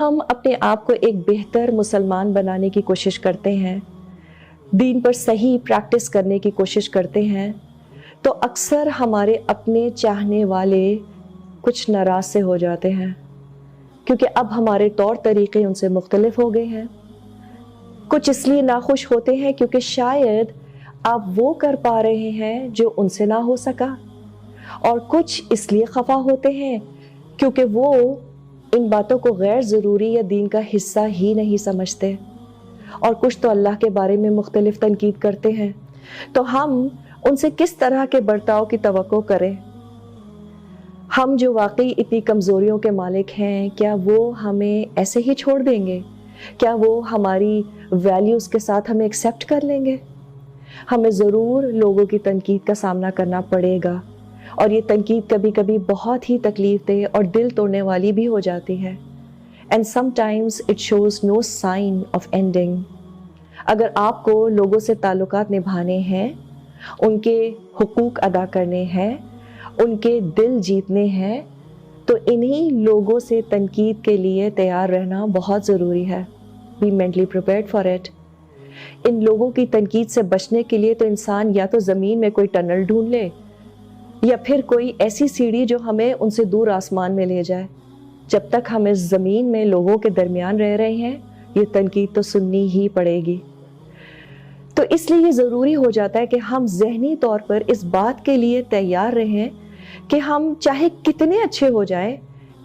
ہم اپنے آپ کو ایک بہتر مسلمان بنانے کی کوشش کرتے ہیں، دین پر صحیح پریکٹس کرنے کی کوشش کرتے ہیں، تو اکثر ہمارے اپنے چاہنے والے کچھ ناراض سے ہو جاتے ہیں، کیونکہ اب ہمارے طور طریقے ان سے مختلف ہو گئے ہیں۔ کچھ اس لیے ناخوش ہوتے ہیں کیونکہ شاید آپ وہ کر پا رہے ہیں جو ان سے نہ ہو سکا، اور کچھ اس لیے خفا ہوتے ہیں کیونکہ وہ ان باتوں کو غیر ضروری یا دین کا حصہ ہی نہیں سمجھتے، اور کچھ تو اللہ کے بارے میں مختلف تنقید کرتے ہیں۔ تو ہم ان سے کس طرح کے برتاؤ کی توقع کریں؟ ہم جو واقعی اتنی کمزوریوں کے مالک ہیں، کیا وہ ہمیں ایسے ہی چھوڑ دیں گے؟ کیا وہ ہماری ویلیوز کے ساتھ ہمیں ایکسیپٹ کر لیں گے؟ ہمیں ضرور لوگوں کی تنقید کا سامنا کرنا پڑے گا، اور یہ تنقید کبھی کبھی بہت ہی تکلیف دہ اور دل توڑنے والی بھی ہو جاتی ہے۔ And sometimes it shows no sign of ending۔ اگر آپ کو لوگوں سے تعلقات نبھانے ہیں، ان کے حقوق ادا کرنے ہیں، ان کے دل جیتنے ہیں، تو انہی لوگوں سے تنقید کے لیے تیار رہنا بہت ضروری ہے۔ Be mentally prepared for it۔ ان لوگوں کی تنقید سے بچنے کے لیے تو انسان یا تو زمین میں کوئی ٹنل ڈھونڈ لے، یا پھر کوئی ایسی سیڑھی جو ہمیں ان سے دور آسمان میں لے جائے۔ جب تک ہم اس زمین میں لوگوں کے درمیان رہ رہے ہیں، یہ تنقید تو سننی ہی پڑے گی۔ تو اس لیے یہ ضروری ہو جاتا ہے کہ ہم ذہنی طور پر اس بات کے لیے تیار رہیں کہ ہم چاہے کتنے اچھے ہو جائیں،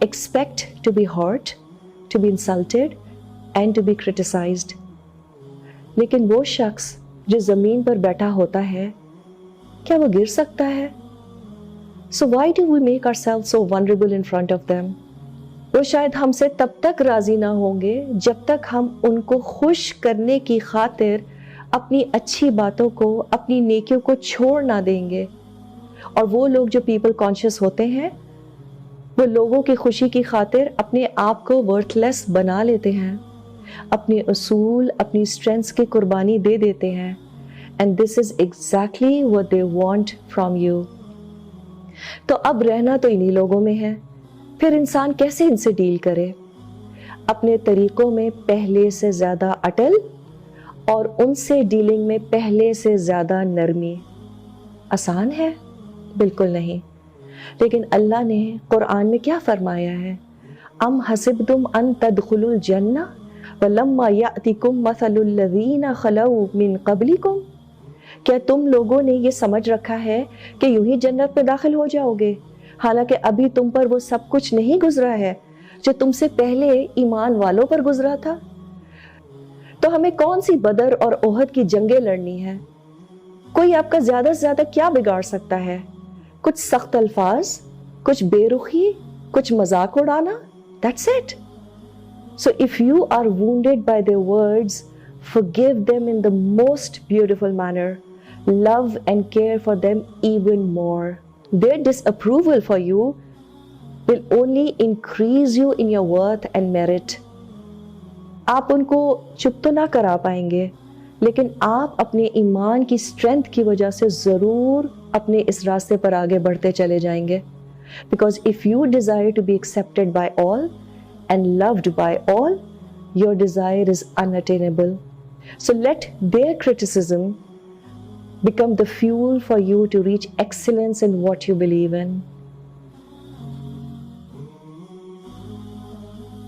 expect to be hurt, to be insulted and to be criticized۔ لیکن وہ شخص جو زمین پر بیٹھا ہوتا ہے، کیا وہ گر سکتا ہے؟ So why do we make ourselves so vulnerable in front of them؟ وہ شاید ہم سے تب تک راضی نہ ہوں گے جب تک ہم ان کو خوش کرنے کی خاطر اپنی اچھی باتوں کو، اپنی نیکیوں کو چھوڑ نہ دیں گے۔ اور وہ لوگ جو پیپل کانشیس ہوتے ہیں، وہ لوگوں کی خوشی کی خاطر اپنے آپ کو ورتھ لیس بنا لیتے ہیں، اپنے اصول، اپنی اسٹرینتھس کی قربانی دے دیتے ہیں۔ And this is exactly what they want from you۔ تو اب رہنا تو انہی لوگوں میں ہے، پھر انسان کیسے ان سے ڈیل کرے؟ اپنے طریقوں میں پہلے سے زیادہ اٹل، اور ان سے ڈیلنگ میں پہلے سے زیادہ نرمی۔ آسان ہے؟ بالکل نہیں۔ لیکن اللہ نے قرآن میں کیا فرمایا ہے؟ ام حسبتم ان تدخلوا الجنہ ولما یأتکم مثل الذین خلوا من قبلکم۔ کیا تم لوگوں نے یہ سمجھ رکھا ہے کہ یوں ہی جنت میں داخل ہو جاؤ گے، حالانکہ ابھی تم پر وہ سب کچھ نہیں گزرا ہے جو تم سے پہلے ایمان والوں پر گزرا تھا؟ تو ہمیں کون سی بدر اور احد کی جنگیں لڑنی ہیں؟ کوئی آپ کا زیادہ سے زیادہ کیا بگاڑ سکتا ہے؟ کچھ سخت الفاظ، کچھ بے رخی، کچھ مذاق اڑانا، that's it۔ So if you are wounded by their words, forgive them in the most beautiful manner۔ Love and care for them even more۔ Their disapproval for you will only increase you in your worth and merit۔ آپ ان کو چپ تو نہ کرا پائیں گے، لیکن آپ اپنے ایمان کی اسٹرینتھ کی وجہ سے ضرور اپنے اس راستے پر آگے بڑھتے چلے جائیں گے۔ Because if you desire to be accepted by all and loved by all, your desire is unattainable۔ So let their criticism become the fuel for you to reach excellence in what you believe in۔